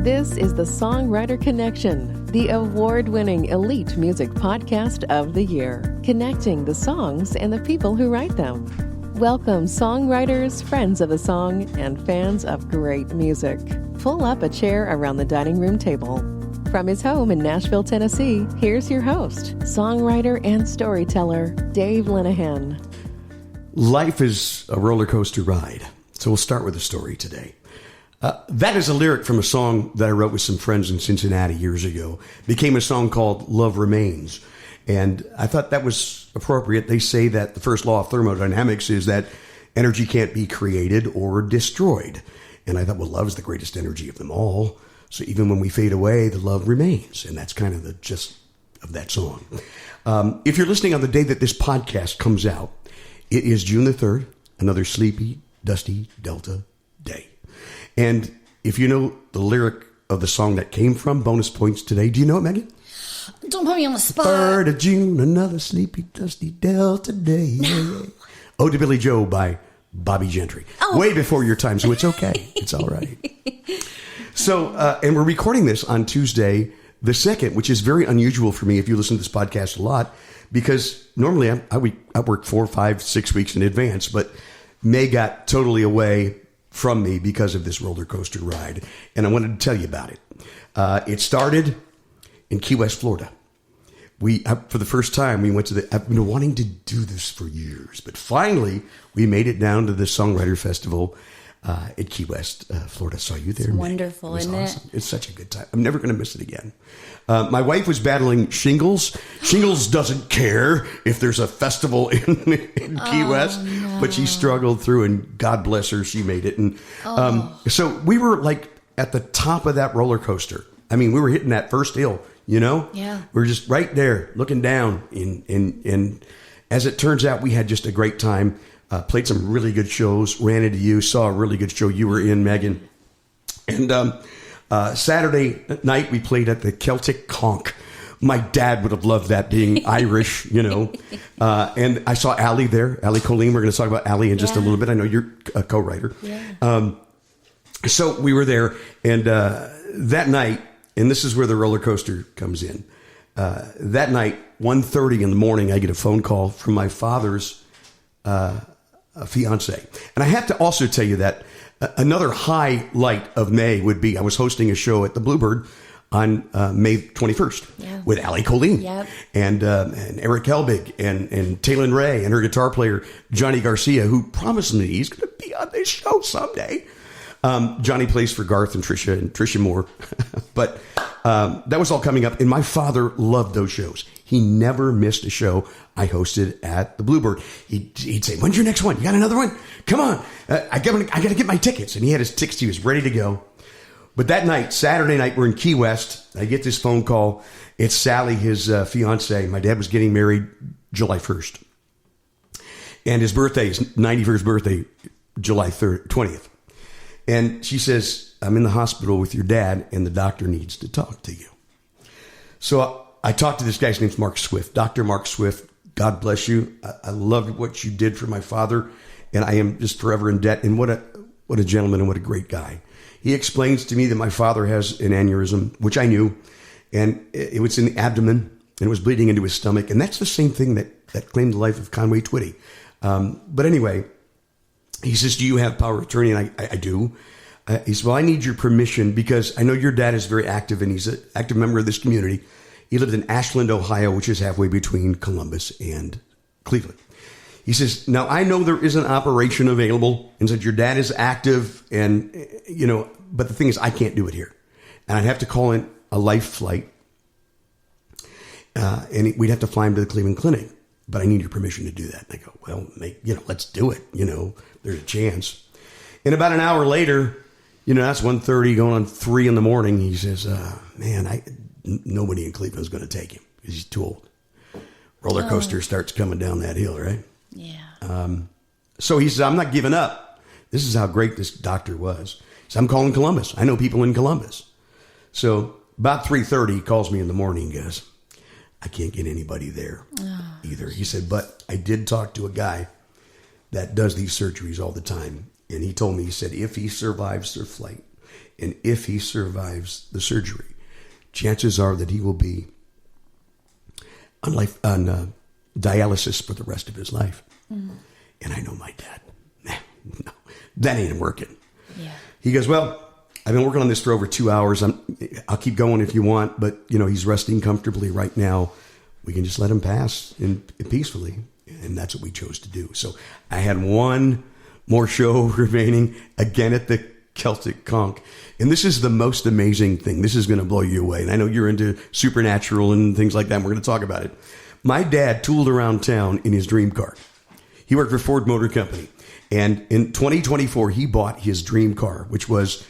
This is the Songwriter Connection, the award-winning elite music podcast of the year, connecting the songs and the people who write them. Welcome, songwriters, friends of the song, and fans of great music. Pull up a chair around the dining room table. From his home in Nashville, Tennessee, here's your host, songwriter and storyteller, Dave Linehan. Life is a roller coaster ride, so we'll start with a story today. That is a lyric from a song that I wrote with some friends in Cincinnati years ago. It became a song called Love Remains. And I thought that was appropriate. They say that the first law of thermodynamics is that energy can't be created or destroyed. And I thought, well, love is the greatest energy of them all. So even when we fade away, the love remains. And that's kind of the gist of that song. If you're listening on the day that this podcast comes out, it is June the 3rd, another sleepy, dusty Delta day. And if you know the lyric of the song that came from, bonus points today. Do you know it, Megan? Don't put me on the spot. 3rd of June, another sleepy, dusty Delta day. No. Ode to Billy Joe by Bobby Gentry. Oh. Way before your time, so it's okay. It's all right. So, and we're recording this on Tuesday the 2nd, which is very unusual for me if you listen to this podcast a lot, because normally I work 4, 5, 6 weeks in advance, but May got totally away from me because of this roller coaster ride. And I wanted to tell you about it. It started in Key West, Florida. For the first time, we went to I've been wanting to do this for years, but finally we made it down to the Songwriter Festival at Key West, Florida. Saw you there. It's wonderful, isn't awesome. It's such a good time. I'm never going to miss it again. My wife was battling shingles. Shingles doesn't care if there's a festival in Key West, no. But she struggled through, and God bless her, she made it. And so we were like at the top of that roller coaster. I mean, we were hitting that first hill, you know? Yeah. We were just right there looking down. And as it turns out, we had just a great time. Played some really good shows, ran into you, saw a really good show you were in, Megan. And Saturday night, we played at the Celtic Conch. My dad would have loved that, being Irish, you know. And I saw Allie there, Allie Colleen. We're going to talk about Allie in just a little bit. I know you're a co-writer. Yeah. So we were there, and that night, and this is where the roller coaster comes in. That night, 1:30 in the morning, I get a phone call from my father's fiance. And I have to also tell you that another highlight of May would be I was hosting a show at the Bluebird on May 21st with Allie Colleen and Eric Helbig and Taylor Ray and her guitar player, Johnny Garcia, who promised me he's going to be on this show someday. Johnny plays for Garth and Trisha Moore. But that was all coming up. And my father loved those shows. He never missed a show I hosted at the Bluebird. He'd say, "When's your next one? You got another one? Come on. I got to get my tickets." And he had his tickets. He was ready to go. But that night, Saturday night, we're in Key West. I get this phone call. It's Sally, his fiance. My dad was getting married July 1st. And his birthday, his 91st birthday, July 20th. And she says, "I'm in the hospital with your dad, and the doctor needs to talk to you." So I talked to this guy's name's Mark Swift. Dr. Mark Swift, God bless you. I love what you did for my father, and I am just forever in debt. And what a gentleman and what a great guy. He explains to me that my father has an aneurysm, which I knew, and it was in the abdomen, and it was bleeding into his stomach. And that's the same thing that claimed the life of Conway Twitty. But anyway, he says, "Do you have power of attorney?" And I do. He says, "Well, I need your permission because I know your dad is very active, and he's an active member of this community." He lived in Ashland, Ohio, which is halfway between Columbus and Cleveland. He says, "Now, I know there is an operation available," and said, "Your dad is active, and, you know, but the thing is, I can't do it here. And I'd have to call in a life flight, and we'd have to fly him to the Cleveland Clinic. But I need your permission to do that." And I go, "Well, let's do it. You know, there's a chance." And about an hour later, you know, that's 1:30 going on 3 in the morning. He says, "Man, nobody in Cleveland is going to take him because he's too old." Roller coaster starts coming down that hill, right? Yeah. So he says, "I'm not giving up." This is how great this doctor was. He said, "I'm calling Columbus. I know people in Columbus." So about 3:30, he calls me in the morning and goes, "I can't get anybody there either." He said, "But I did talk to a guy that does these surgeries all the time. And he told me, he said, if he survives their flight, And if he survives the surgery, chances are that he will be on dialysis for the rest of his life. Mm. And I know my dad. No, that ain't working. Yeah. He goes, well, I've been working on this for over 2 hours. I'll keep going if you want, but he's resting comfortably right now. We can just let him pass peacefully. And that's what we chose to do. So I had one more show remaining, again at the Celtic Conch. And this is the most amazing thing. This is going to blow you away. And I know you're into supernatural and things like that. And we're going to talk about it. My dad tooled around town in his dream car. He worked for Ford Motor Company. And in 2024, he bought his dream car, which was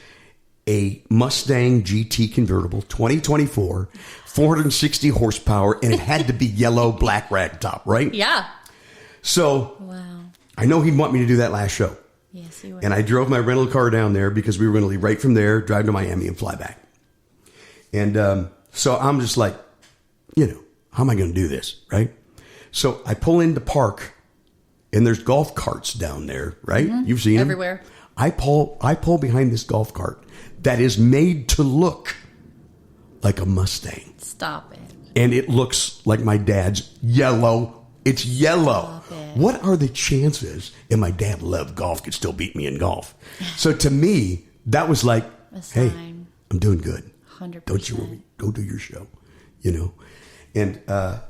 a Mustang GT convertible, 2024, 460 horsepower, and it had to be yellow, black rag top, right? Yeah. So wow. I know he'd want me to do that last show. Yes, he would. And I drove my rental car down there because we were going to leave right from there, drive to Miami, and fly back. And so I'm just like, how am I going to do this, right? So I pull into park, and there's golf carts down there, right? Mm-hmm. You've seen them? Everywhere. I pull behind this golf cart that is made to look like a Mustang. Stop it. And it looks like my dad's yellow. It's yellow. What are the chances? And my dad loved golf, could still beat me in golf. So to me, that was like, hey, I'm doing good. 100%. Don't you worry. Go do your show, And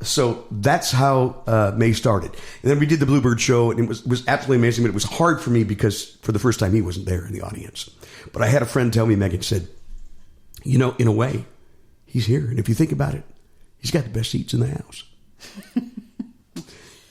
so that's how May started. And then we did the Bluebird show, and it was absolutely amazing. But it was hard for me because for the first time, he wasn't there in the audience. But I had a friend tell me, Megan said, in a way, he's here. And if you think about it, he's got the best seats in the house.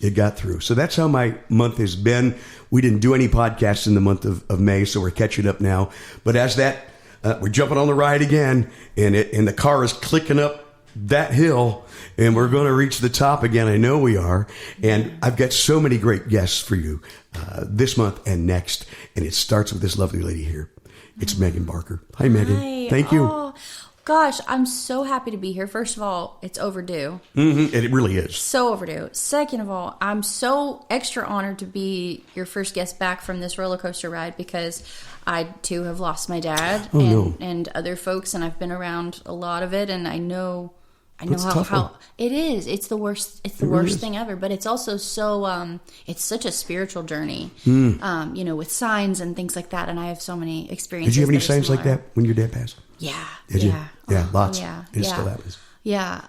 It got through. So that's how my month has been. We didn't do any podcasts in the month of May, so we're catching up now. But as that, we're jumping on the ride again, and the car is clicking up that hill, and we're going to reach the top again. I know we are. And I've got so many great guests for you this month and next. And it starts with this lovely lady here. It's Megan Barker. Hi, Megan. Hi. Thank you. Oh, gosh, I'm so happy to be here. First of all, it's overdue. Mm-hmm. And it really is. So overdue. Second of all, I'm so extra honored to be your first guest back from this roller coaster ride because I, too, have lost my dad and other folks, and I've been around a lot of it, and I know how it is. It's the worst. It's the worst thing ever. But it's also so. It's such a spiritual journey. With signs and things like that. And I have so many experiences. Did you have any signs like that when your dad passed? Yeah. Did you? Yeah, lots. Yeah. It still happens. Yeah.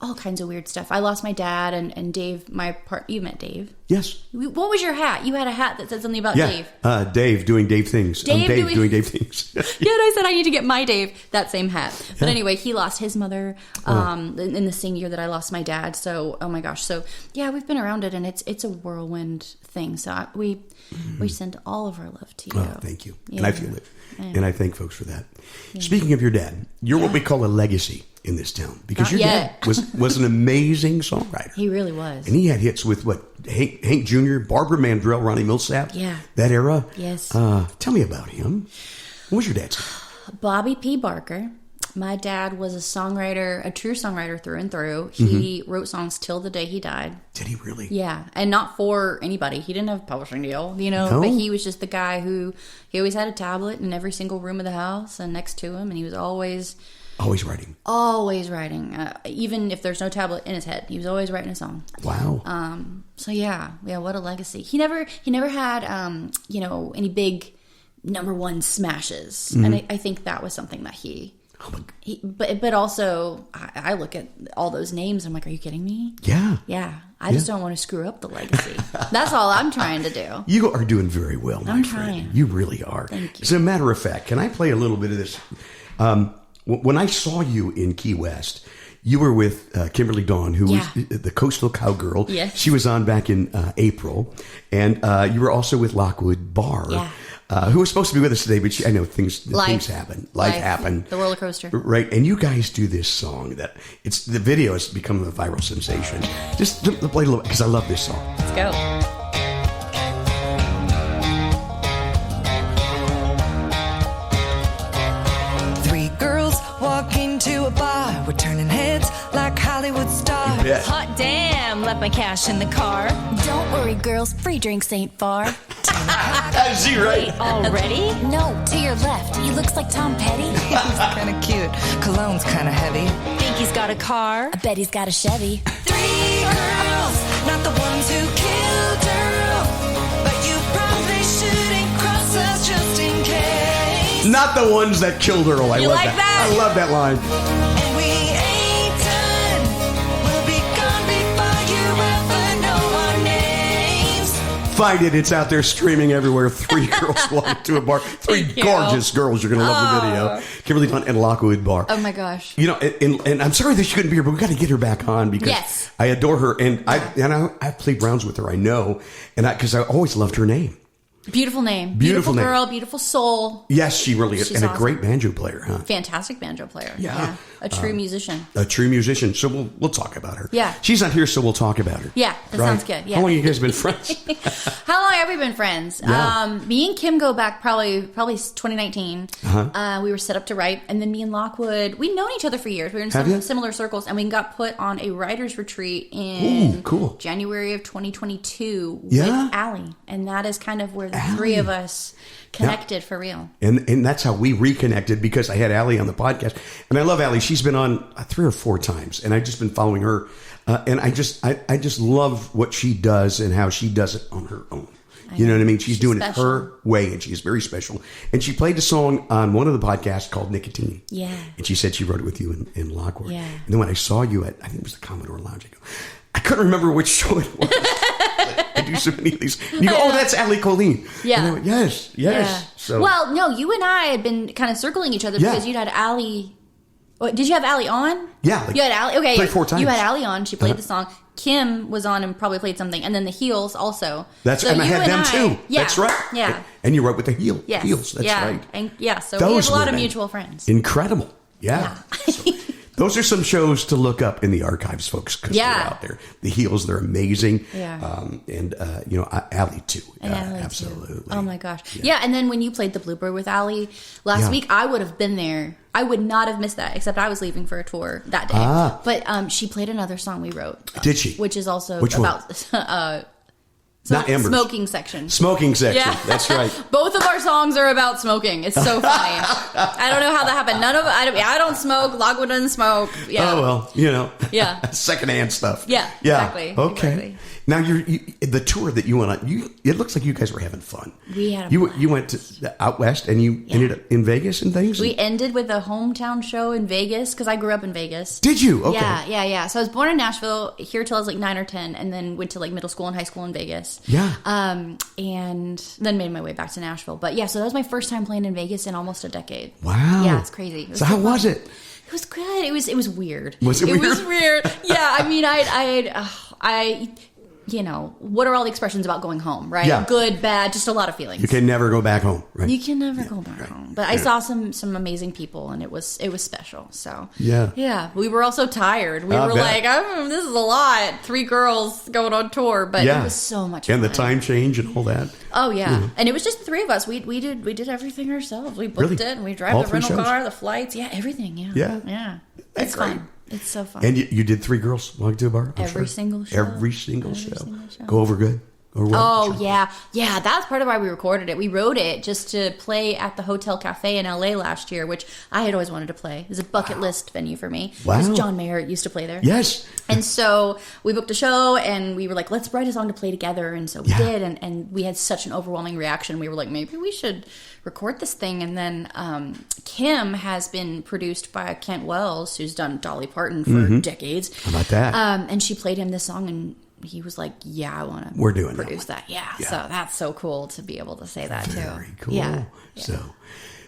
All kinds of weird stuff. I lost my dad and Dave. You met Dave. Yes. What was your hat? You had a hat that said something about Dave. Dave doing Dave things. Dave doing Dave things. Yeah, and I said I need to get my Dave that same hat. But anyway, he lost his mother in the same year that I lost my dad. So, oh my gosh. So, yeah, we've been around it, and it's a whirlwind thing. So we send all of our love to you. Oh, thank you. Yeah. And I feel it. Yeah. And I thank folks for that. Yeah. Speaking of your dad, you're what we call a legacy in this town because your dad was an amazing songwriter. He really was. And he had hits with Hank Jr., Barbara Mandrell, Ronnie Milsap. Yeah. That era. Yes. Tell me about him. What was your dad's name? Bobby P. Barker. My dad was a songwriter, a true songwriter through and through. He wrote songs till the day he died. Did he really? Yeah. And not for anybody. He didn't have a publishing deal, No? But he was just the guy he always had a tablet in every single room of the house and next to him. And he was always writing. Always writing. Even if there's no tablet in his head, he was always writing a song. Wow. So yeah, what a legacy. He never had, any big number one smashes. And I think that was something that but also I look at all those names and I'm like, are you kidding me? Yeah. I just don't want to screw up the legacy. That's all I'm trying to do. You are doing very well, my friend. Trying. You really are. Thank you. As a matter of fact, can I play a little bit of this? When I saw you in Key West, you were with Kimberly Dawn, who was the Coastal Cowgirl. Yes. She was on back in April. And you were also with Lockwood Barr. Yeah. Who was supposed to be with us today, but I know things happen. Life happened. The roller coaster. Right. And you guys do this song the video has become a viral sensation. Just play a little, because I love this song. Let's go. Three girls walk into a bar. We're turning heads like Hollywood stars. Hot damn, left my cash in the car. Don't worry, girls, free drinks ain't far. Is he right? Already? No, to your left. He looks like Tom Petty. He's kind of cute. Cologne's kind of heavy. Think he's got a car? I bet he's got a Chevy. 3 girls, not the ones who killed her. But you probably shouldn't cross us just in case. Not the ones that killed Earl. I You love like that? I love that line. And we ain't done. We'll be gone before you ever know our names. Find it. It's out there streaming everywhere. 3 girls walk to a bar. 3 Thank you. gorgeous girls. You're going to love the video. Kimberly Hunt and Lockwood Bar. Oh my gosh. You know, and I'm sorry that she couldn't be here, but we got to get her back on because Yes. I adore her, and I played rounds with her. I know, and because I always loved her name. Beautiful name. Beautiful name. Girl, beautiful soul. Yes, she really is, She's and awesome. a great banjo player, huh? Fantastic banjo player. Yeah. A true musician. A true musician. So we'll talk about her. Yeah. She's not here, so we'll talk about her. Yeah, that sounds good. Yeah. How long have you guys been friends? How long have we been friends? Yeah. Me and Kim go back probably 2019. We were set up to write, and then me and Lockwood, we'd known each other for years. We were in Have you? similar circles, and we got put on a writer's retreat in Ooh, cool. January of 2022 Yeah? with Allie, and that is kind of where the Allie. 3 of us connected for real. And that's how we reconnected because I had Allie on the podcast, and I love Allie. She's been on 3 or 4 times, and I've just been following her, and I just love what she does and how she does it on her own. You know what I mean? She's doing special. it her way, and she's very special. And she played a song on one of the podcasts called Nicotine. Yeah. And she said she wrote it with you in Lockwood. Yeah. And then when I saw you at, I think it was the Commodore Lounge, I couldn't remember which show it was. I do so many of these. And you go, oh, that's Allie Colleen. Yeah. And I went, yes. Yeah. So, Well, no, you and I had been kind of circling each other Yeah. because you'd had Allie. What, did you have Allie on? Yeah, like, you had Allie. Okay, played 4 times. You had Allie on. She played the song. Kim was on and probably played something, and then the Heels also. That's So and I you had them too. Yeah, That's right. Yeah. And you wrote with the Yes. Heels. That's yeah. right. And yeah, so we Those have a lot of women. mutual friends. Incredible. Yeah. So, those are some shows to look up in the archives, folks, because Yeah. they're out there. The Heels, they're amazing. Yeah. And, Allie, too. And Allie, too. Absolutely. Oh, my gosh. Yeah, and then when you played the Bluebird with Allie last week, I would have been there. I would not have missed that, except I was leaving for a tour that day. But she played another song we wrote. Did she? Which is also Which one? about Not Embers. smoking section. Smoking section. Yeah. That's right. Both of our songs are about smoking. It's so funny. I don't know how that happened. I don't smoke. Lockwood doesn't smoke. Yeah. Oh, well, Yeah. secondhand stuff. Yeah, exactly. Okay. Exactly. Now, the tour that you went on, it looks like you guys were having fun. We had a blast. You went to out west and you ended up in Vegas and things? We ended with a hometown show in Vegas because I grew up in Vegas. Did you? Okay. Yeah. So I was born in Nashville, here till I was like 9 or 10, and then went to like middle school and high school in Vegas. Yeah. And then made my way back to Nashville. But yeah, so that was my first time playing in Vegas in almost a decade. Wow. Yeah, it's crazy. It was So how fun. was it? It was good. It was weird. Was it weird? It was weird. Yeah, I mean, I what are all the expressions about going home, right? Yeah. Good, bad, just a lot of feelings. You can never go back home, right? You can never go back home. But I saw some amazing people, and it was special. So yeah, we were also tired. We I were bet. like, this is a lot. 3 girls going on tour, but it was so much fun. And the time change and all that. Oh yeah, and it was just the 3 of us. We did everything ourselves. We booked Really? it, and we drive All the 3 rental shows? car, the flights, everything. Yeah. It's great. fun. It's so fun. And you did 3 girls walk to a bar? I'm Every sure. single show. Every single show. Go over good? Or what? Oh, yeah. Yeah, that's part of why we recorded it. We wrote it just to play at the Hotel Cafe in LA last year, which I had always wanted to play. It was a bucket list venue for me. Wow. Because John Mayer used to play there. Yes. And so we booked a show, and we were like, let's write a song to play together. And so we did, and we had such an overwhelming reaction. We were like, maybe we should record this thing. And then Kim has been produced by Kent Wells, who's done Dolly Parton for decades. How about that? And she played him this song, and he was like, yeah, I want to We're doing produce that. Yeah. So that's so cool to be able to say that too. Very cool. Yeah.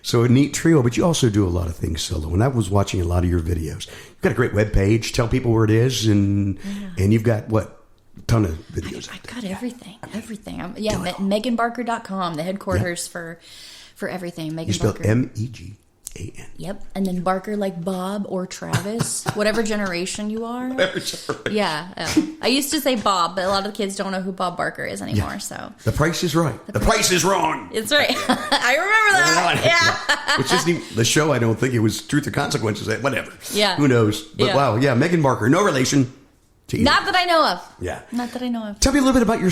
So a neat trio, but you also do a lot of things solo. And I was watching a lot of your videos. You've got a great webpage. Tell people where it is. And you've got, what, a ton of videos. I got everything. Everything. MeganBarker.com, the headquarters for everything. Megan You spell Barker. MEGAN. Yep. And then Barker like Bob or Travis, whatever generation you are. Yeah. I used to say Bob, but a lot of the kids don't know who Bob Barker is anymore. So The Price is Right. The Price is Wrong. it's right. I remember that. Yeah. Which isn't even the show. I don't think it was Truth or Consequences. Whatever. Yeah. Who knows? But wow. Yeah. Megan Barker. No relation. to you? Not that I know of. Yeah. Not that I know of. Tell me a little bit about your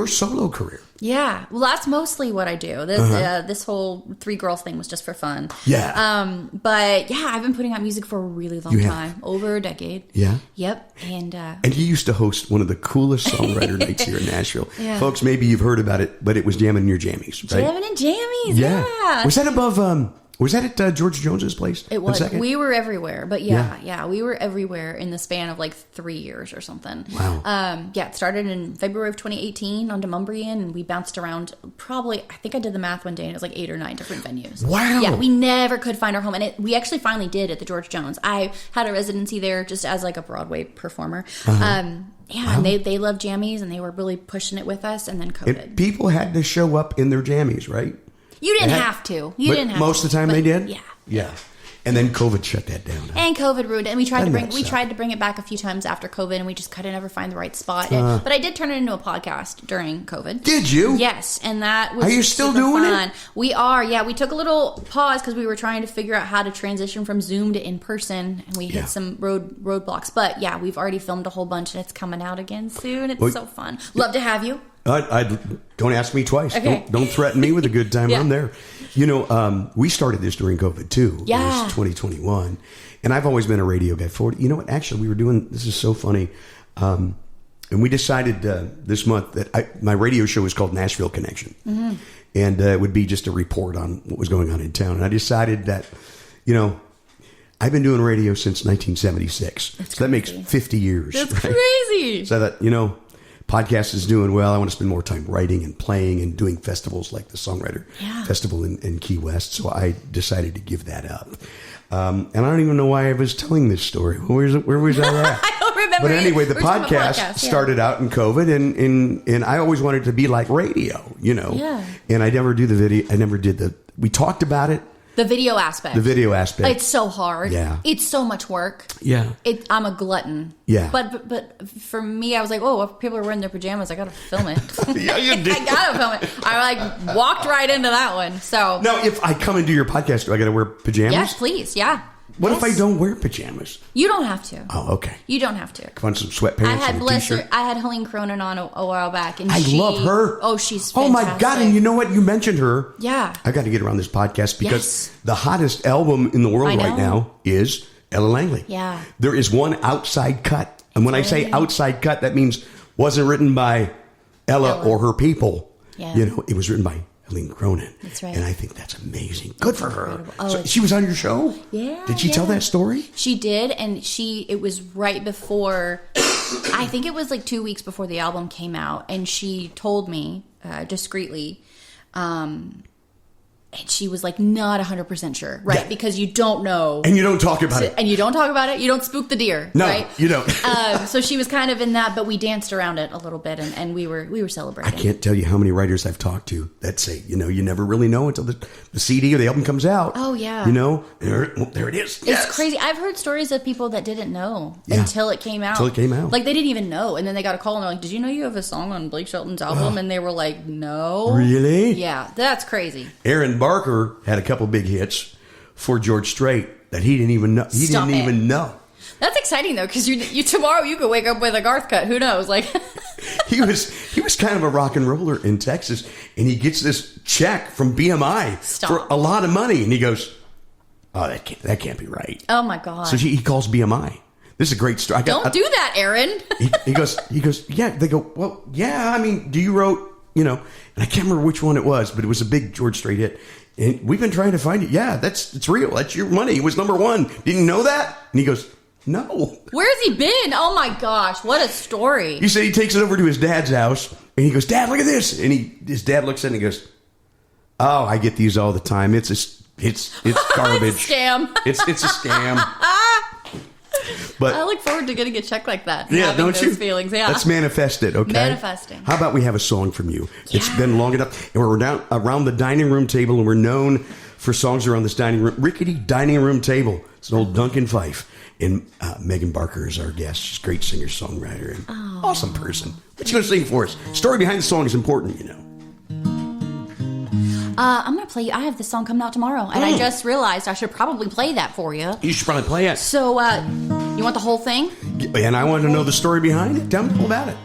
solo career. Yeah. Well, that's mostly what I do. This whole 3 girls thing was just for fun. Yeah. But yeah, I've been putting out music for a really long time. Over a decade. Yeah. Yep. And you used to host one of the coolest songwriter nights here in Nashville. Yeah. Folks, maybe you've heard about it, but it was Jamming in Your Jammies, right? Jamming in Jammies. Yeah. Was that above... Was that at George Jones's place? It was. We were everywhere, but yeah, we were everywhere in the span of like 3 years or something. Wow. It started in February of 2018 on Demumbrian, and we bounced around I think I did the math one day, and it was like 8 or 9 different venues. Wow. Yeah, we never could find our home, and we actually finally did at the George Jones. I had a residency there just as like a Broadway performer. And they loved jammies, and they were really pushing it with us, and then COVID. And people had to show up in their jammies, right? You didn't have to. Most of the time they did? Yeah. Yeah. And then COVID shut that down. And COVID ruined it. And we tried to bring it back a few times after COVID, and we just couldn't ever find the right spot. But I did turn it into a podcast during COVID. Did you? Yes, and that was Are you still doing fun. it? We are. Yeah, we took a little pause because we were trying to figure out how to transition from Zoom to in person, and we hit some roadblocks. But yeah, we've already filmed a whole bunch, and it's coming out again soon. It's so fun. Love to have you. Don't ask me twice. Okay. Don't threaten me with a good time. I'm there. You know, we started this during COVID too. Yeah. It was 2021. And I've always been a radio guy. You know what? Actually, we were doing, this is so funny. And we decided this month that my radio show was called Nashville Connection. Mm-hmm. And it would be just a report on what was going on in town. And I decided that, you know, I've been doing radio since 1976. So that makes 50 years. That's right? crazy. So that, you know, podcast is doing well. I want to spend more time writing and playing and doing festivals like the Songwriter Festival in Key West. So I decided to give that up. And I don't even know why I was telling this story. Where was I at? I don't remember. But anyway, the podcast started out in COVID, and I always wanted to be like radio, you know. Yeah. And I never do the video. We talked about it. The video aspect. It's so hard. Yeah. It's so much work. Yeah. I'm a glutton. Yeah. But for me, I was like, oh, if people are wearing their pajamas, I got to film it. Yeah, you did. I got to film it. I walked right into that one. So now, if I come and do your podcast, do I got to wear pajamas? Yes, please. Yeah. What if I don't wear pajamas? You don't have to. Oh, okay. You don't have to. Come on, some sweatpants and a t-shirt. I had Helene Cronin on a while back, and I love her. Oh, she's fantastic. Oh my God! And you know what? You mentioned her. Yeah. I got to get her on this podcast because the hottest album in the world right now is Ella Langley. Yeah. There is one outside cut, and when I say outside cut, that means wasn't written by Ella or her people. Yeah. You know, it was written by Helene Cronin. That's right. And I think that's amazing. Good for her. Oh, so she was on your show? Yeah. Did she tell that story? She did, and it was right before, I think it was like 2 weeks before the album came out, and she told me discreetly, and she was like not 100% sure, right? Yeah. Because you don't know. And you don't talk about it. And you don't talk about it. You don't spook the deer, no, right? You don't. So she was kind of in that, but we danced around it a little bit, and we were celebrating. I can't tell you how many writers I've talked to that say, you know, you never really know until the CD or the album comes out. Oh, yeah. You know, there it is. It's crazy. I've heard stories of people that didn't know until it came out. Like, they didn't even know. And then they got a call, and they're like, did you know you have a song on Blake Shelton's album? And they were like, no. Really? Yeah, that's crazy. Aaron Barker had a couple big hits for George Strait that he didn't even know. He didn't even know. That's exciting though, because you tomorrow you could wake up with a Garth cut. Who knows? Like he was kind of a rock and roller in Texas, and he gets this check from BMI for a lot of money, and he goes, "Oh, that can't be right." Oh my God! So he calls BMI. This is a great story. Don't do that, Aaron. he goes. Yeah. They go. Well, yeah. I mean, you wrote, you know, and I can't remember which one it was, but it was a big George Strait hit. And we've been trying to find it. Yeah, it's real. That's your money. It was number one. Didn't you know that? And he goes, no. Where's he been? Oh my gosh, what a story. He said he takes it over to his dad's house, and he goes, Dad, look at this. And his dad looks at it and he goes, oh, I get these all the time. It's garbage. It's a scam. It's a scam. But I look forward to getting a check like that. Yeah, don't those you? Feelings, yeah. Let's manifest it, okay? Manifesting. How about we have a song from you? Yeah. It's been long enough, and we're down around the dining room table, and we're known for songs around this rickety dining room table. It's an old Duncan Fife, and Megan Barker is our guest. She's a great singer-songwriter and awesome person. What you going to sing for us? Story behind the song is important, you know. I'm going to play you. I have this song coming out tomorrow, and I just realized I should probably play that for you. You should probably play it. So, you want the whole thing? And I want to know the story behind it. Tell me all about it.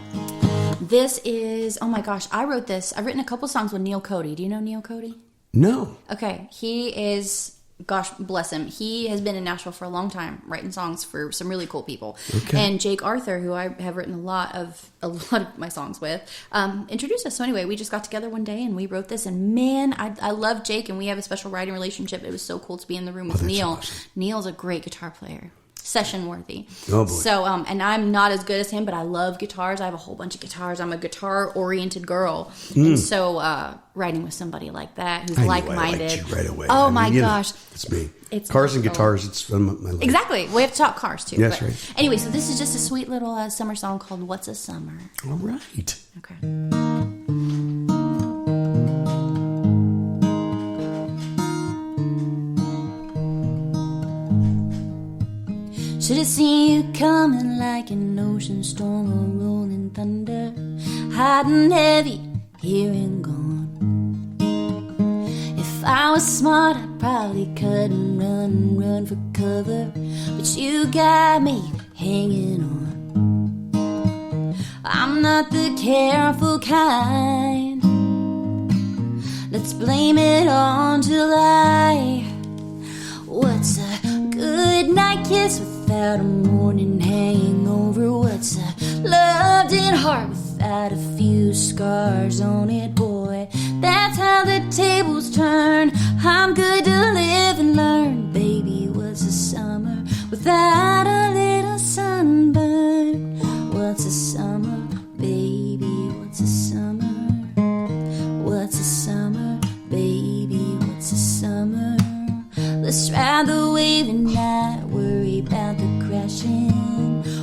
This is, oh my gosh, I wrote this. I've written a couple songs with Neil Cody. Do you know Neil Cody? No. Okay, he is, gosh bless him, he has been in Nashville for a long time, writing songs for some really cool people. Okay. And Jake Arthur, who I have written a lot of my songs with, introduced us. So anyway, we just got together one day and we wrote this. And man, I love Jake, and we have a special writing relationship. It was so cool to be in the room with Neil. Awesome. Neil's a great guitar player. Session worthy. Oh boy. So, and I'm not as good as him, but I love guitars. I have a whole bunch of guitars. I'm a guitar oriented girl. And so, writing with somebody like that who's like-minded. I liked you right away. Oh my gosh. It's me. It's cars and so guitars. It's my life. Exactly. We have to talk cars too. Yes, but right. Anyway, so this is just a sweet little summer song called What's a Summer. All right. Okay. Should have seen you coming like an ocean storm or rolling thunder, hot and heavy, here and gone. If I was smart, I'd probably cut and run for cover, but you got me hanging on. I'm not the careful kind. Let's blame it on July. What's a good night kiss without a morning hangover? What's a loved-in heart without a few scars on it, boy? That's how the tables turn. I'm good to live and learn. Baby, what's a summer without a little sunburn? What's a summer, baby? What's a summer? What's a summer, baby? What's a summer? Let's ride the wave and not worry about the crashing.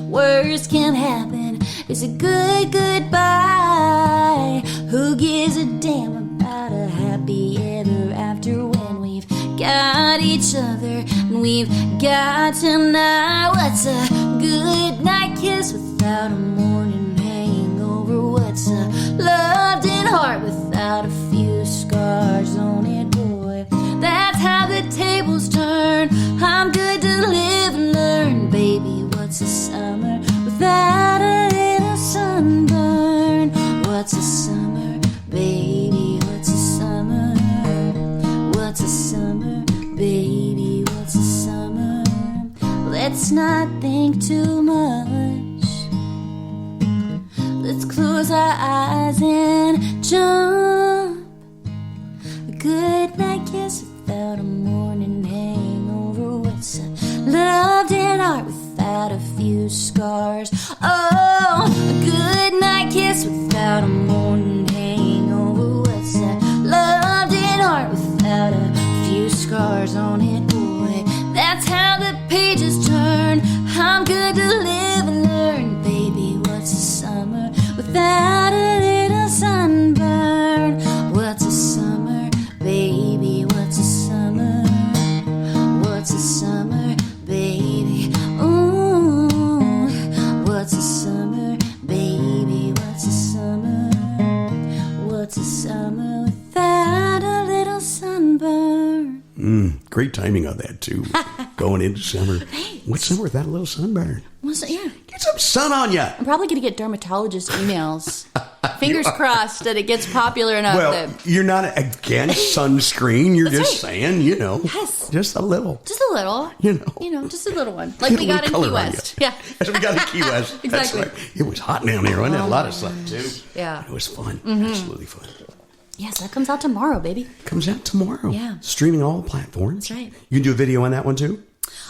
Worst can happen. It's a good goodbye. Who gives a damn about a happy ever after when we've got each other and we've got tonight? What's a good night kiss without a morning hangover? What's a loved-in heart without a few scars on it, boy? That's how the tables turn. I'm good to live and learn. Baby, what's a summer without a little sunburn? What's a summer, baby? What's a summer? What's a summer, baby? What's a summer? Let's not think too much. Let's close our eyes and jump. A good night kiss without a morning hangover. What's a loved-in heart without a few scars? Oh, a good night kiss without a morning hangover. What's a loved-in heart without a few scars on it, boy? That's how the pages turn. I'm good to live and learn. Baby, what's a summer without a little sunburn? What's a summer, baby? What's a summer? What's a summer, baby? Ooh, what's a summer, baby? What's a summer? What's a summer without a little sunburn? Great timing on that too. Going into summer. What's summer without a little sunburn? Yeah. Get some sun on you. I'm probably going to get dermatologist emails. Fingers crossed that it gets popular enough. Well, you're not against sunscreen. You're That's just right. saying, Yes. just a little. Just a little. Just a little one. Like Get we a got in little Key color on West. you. Yeah. As we got in Key West. Exactly. That's right. It was hot down there. Wasn't it? A lot of sun, too. Yeah. It was fun. Absolutely fun. Yes, that comes out tomorrow, baby. Comes out tomorrow. Yeah. Streaming all the platforms. That's right. You can do a video on that one, too?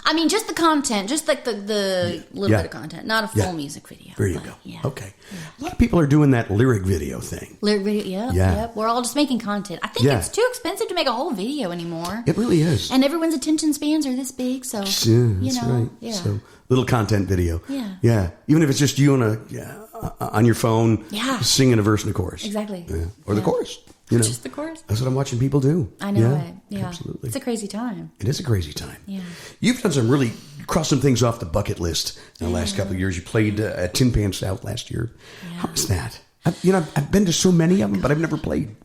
I mean, just the content, just like the little Yeah. bit of content, not a full music video. There you but, go. Yeah. Okay. A lot of people are doing that lyric video thing. Lyric video, Yeah. yeah. We're all just making content. I think Yeah. it's too expensive to make a whole video anymore. It really is. And everyone's attention spans are this big, so Yeah, that's right. Yeah. So little content video. Yeah. Yeah. Even if it's just you on your phone, Yeah. singing a verse and a chorus. Exactly. Yeah. Or the Yeah. chorus. Just the chorus. That's what I'm watching people do. I know it. Yeah. Absolutely. It's a crazy time. It is a crazy time. Yeah. You've done some really, crossed some things off the bucket list in the last couple of years. You played at Tin Pan South last year. Yeah. How was that? I've been to so many of them, but I've never played.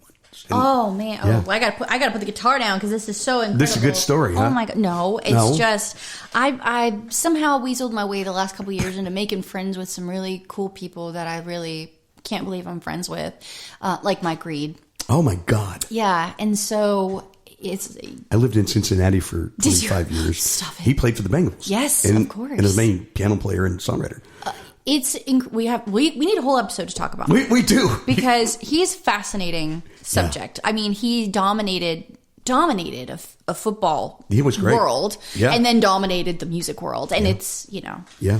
Oh man! Oh, I gotta put the guitar down because this is so incredible. This is a good story, huh? Oh my god! No, it's just I somehow weaseled my way the last couple of years into making friends with some really cool people that I really can't believe I'm friends with, like Mike Reed. Oh my God! Yeah, and so I lived in Cincinnati for 25 years. Stop it. He played for the Bengals. Yes, of course. And his main piano player and songwriter. We need a whole episode to talk about. We do, because he's fascinating subject. Yeah. I mean, he dominated a football he was great. World, and then dominated the music world. And it's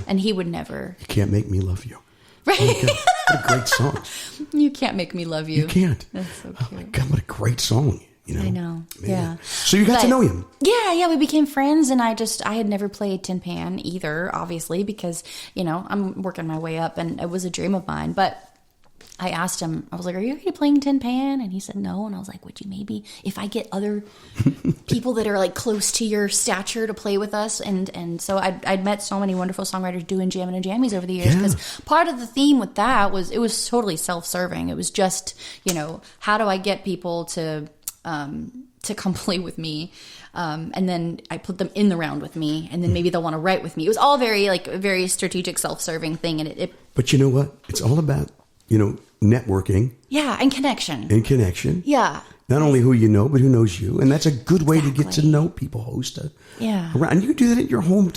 and he would never. You Can't Make Me Love You. Right. Oh my God, what a great song. You Can't Make Me Love You. You can't. That's so cute. Oh my God, what a great song. I know. Man. Yeah. So you got to know him. Yeah, we became friends, and I had never played tin pan either, obviously, because, I'm working my way up, and it was a dream of mine. But I asked him, I was like, are you already playing tin pan? And he said no. And I was like, would you maybe, if I get other people that are like close to your stature to play with us? And so I'd met so many wonderful songwriters doing jammin' and jammies over the years, because part of the theme with that was, it was totally self-serving. It was just, how do I get people to come play with me, and then I put them in the round with me, and then maybe they'll want to write with me. It was all very strategic, self-serving thing, and it. But you know what? It's all about networking. Yeah, and connection. Yeah. Not only who you know, but who knows you, and that's a good way to get to know people. Host around, and you can do that in your home,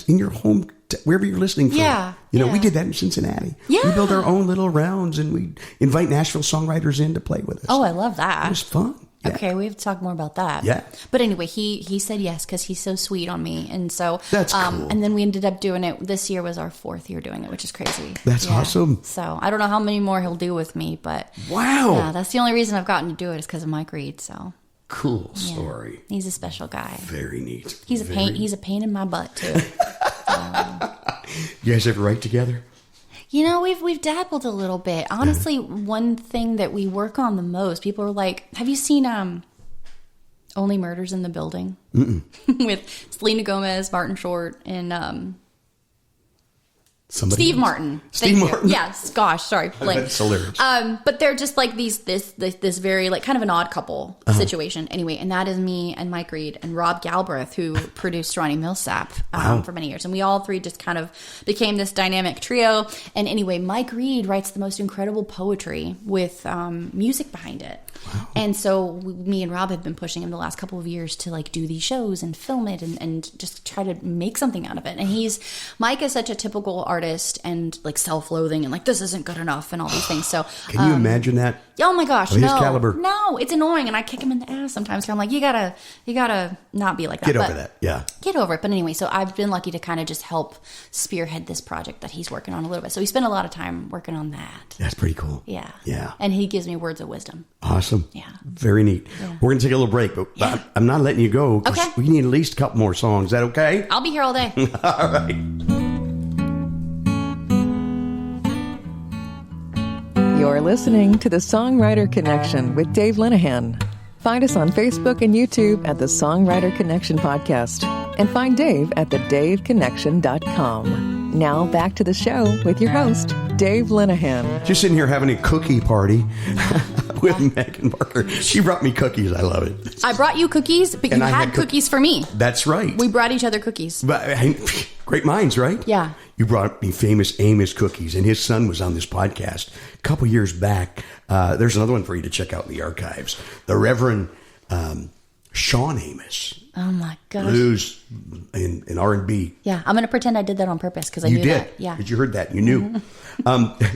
wherever you're listening from. Yeah. We did that in Cincinnati. Yeah. We built our own little rounds, and we invite Nashville songwriters in to play with us. Oh, I love that. It was fun. Yeah. Okay, we have to talk more about that. Yeah. But anyway, he said yes because he's so sweet on me. And so that's cool. And then we ended up doing it. This year was our 4th year doing it, which is crazy. That's awesome. So I don't know how many more he'll do with me, but wow. Yeah, that's the only reason I've gotten to do it is because of Mike Reed. So cool story. Yeah, he's a special guy. Very neat. He's a pain in my butt too. You guys ever write together? We've dabbled a little bit. Honestly, one thing that we work on the most, people are like, have you seen Only Murders in the Building? With Selena Gomez, Martin Short, and Steve Martin. Steve Martin. Yes. Gosh, sorry. That's hilarious. But they're just like this very like kind of an odd couple situation. Anyway, and that is me and Mike Reed and Rob Galbraith, who produced Ronnie Milsap for many years. And we all three just kind of became this dynamic trio. And anyway, Mike Reed writes the most incredible poetry with music behind it. Wow. And so me and Rob have been pushing him the last couple of years to like do these shows and film it and just try to make something out of it. And Mike is such a typical artist and like self-loathing and like this isn't good enough and all these things. So can you imagine that? Oh my gosh, his caliber. No, it's annoying, and I kick him in the ass sometimes. So I'm like, you gotta not be like that. Get over that, yeah. Get over it. But anyway, so I've been lucky to kind of just help spearhead this project that he's working on a little bit. So we spent a lot of time working on that. That's pretty cool. Yeah, yeah. And he gives me words of wisdom. Awesome. Yeah, very neat. Yeah. We're gonna take a little break, but I'm not letting you go. Okay. We need at least a couple more songs. Is that okay? I'll be here all day. All right. You're listening to the Songwriter Connection with Dave Linehan. Find us on Facebook and YouTube at the Songwriter Connection Podcast. And find Dave at thedaveconnection.com. Now back to the show with your host, Dave Linehan. Just sitting here having a cookie party with Megan Barker. She brought me cookies. I love it. I brought you cookies, but you had cookies for me. That's right. We brought each other cookies. But, great minds, right? Yeah. You brought me famous Amos cookies, and his son was on this podcast a couple years back. There's another one for you to check out in the archives. The Reverend Sean Amos. Oh my gosh. Blues in R&B. Yeah, I'm going to pretend I did that on purpose because I knew that. Yeah. Because you heard that. You knew.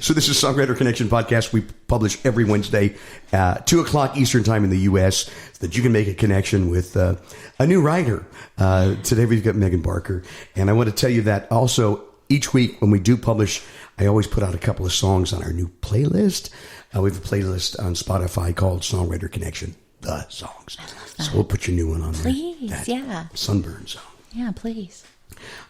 So this is Songwriter Connection Podcast. We publish every Wednesday, 2 o'clock Eastern Time in the U.S. so that you can make a connection with a new writer. Today we've got Megan Barker. And I want to tell you that also each week when we do publish, I always put out a couple of songs on our new playlist. We have a playlist on Spotify called Songwriter Connection. The songs. So we'll put your new one on there. Please, yeah. Sunburn song. Yeah, please.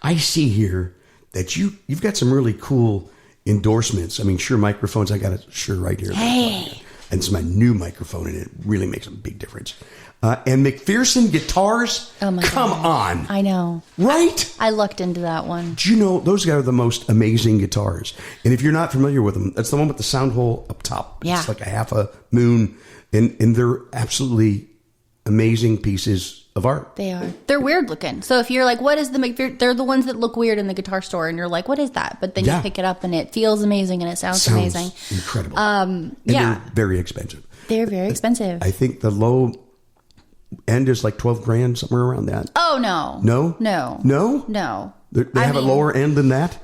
I see here that you've got some really cool endorsements. I mean, Shure microphones. I got a Shure right here. Hey. And it's my new microphone, and it really makes a big difference. And McPherson guitars. Oh my Come God. on. I know. Right? I looked into that one. Do you know, those guys are the most amazing guitars. And if you're not familiar with them, that's the one with the sound hole up top. Yeah. It's like a half a moon. And they're absolutely amazing pieces of art. They are. They're weird looking. So if you're like, what is the McPherson? They're the ones that look weird in the guitar store, and you're like, what is that? But then you pick it up, and it feels amazing, and it sounds amazing. Incredible. And they're very expensive. They're very expensive. I think the low end is like $12,000, somewhere around that. Oh, no. No? No. No? No. They have a lower end than that?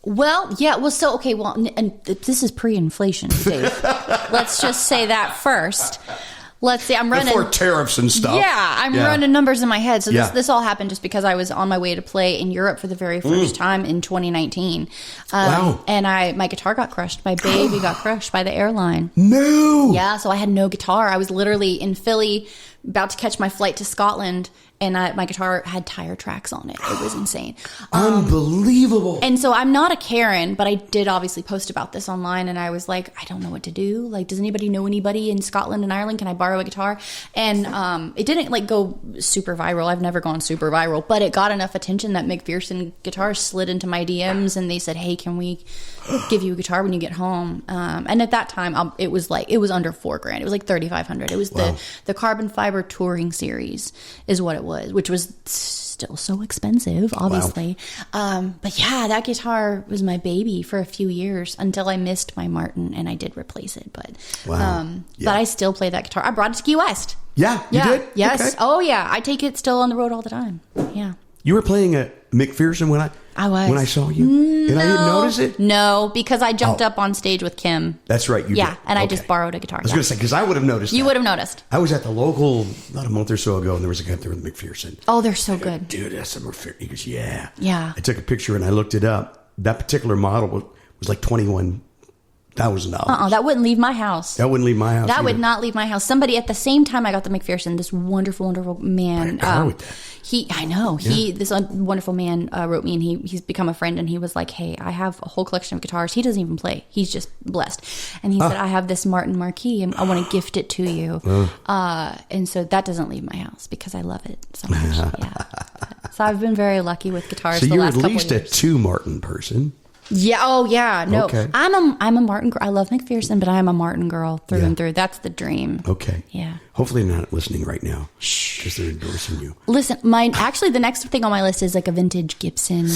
Well, yeah. Well, so, okay. Well, and this is pre-inflation, Dave. Let's just say that first. Let's see. I'm running before tariffs and stuff. Yeah, I'm running numbers in my head. So Yeah. this all happened just because I was on my way to play in Europe for the very first time in 2019. Wow. And my guitar got crushed. My baby got crushed by the airline. No. Yeah, so I had no guitar. I was literally in Philly, about to catch my flight to Scotland, and my guitar had tire tracks on it. It was insane. Unbelievable. And so I'm not a Karen, but I did obviously post about this online, and I was like, I don't know what to do. Like, does anybody know anybody in Scotland and Ireland? Can I borrow a guitar? And it didn't like go super viral. I've never gone super viral, but it got enough attention that McPherson Guitars slid into my DMs, and they said, hey, can we give you a guitar when you get home? And at that time, it was under $4,000. It was like $3,500. It was the Carbon Fiber Touring Series is what it was, which was still so expensive, obviously. But yeah, that guitar was my baby for a few years until I missed my Martin, and I did replace it. But but I still play that guitar. I brought it to Key West. Yeah, you did? Yes. Okay. Oh yeah, I take it still on the road all the time. Yeah. You were playing a McPherson when I saw you, and I didn't notice it. No, because I jumped up on stage with Kim. That's right. You did. And I just borrowed a guitar. I was going to say, because I would have noticed. You would have noticed. I was at the local about a month or so ago, and there was a guy up there with McPherson. Oh, they're so good. Dude, that's a McPherson. He goes, yeah. Yeah. I took a picture and I looked it up. That particular model was like $21,000. That wouldn't leave my house. That wouldn't leave my house. That either. would not leave my house. Somebody at the same time I got the McPherson, this wonderful, wonderful man. This wonderful man wrote me, and he's become a friend, and he was like, hey, I have a whole collection of guitars. He doesn't even play. He's just blessed. And he said, I have this Martin Marquis, and I want to gift it to you. And so that doesn't leave my house because I love it so much. Yeah. So I've been very lucky with guitars so the last couple you're at least a two Martin person. Yeah. Oh, yeah. No, okay. I'm a Martin girl. I love McPherson, but I am a Martin girl through and through. That's the dream. Okay. Yeah. Hopefully they're not listening right now. Shh. Because they're endorsing you. Listen, actually the next thing on my list is like a vintage Gibson.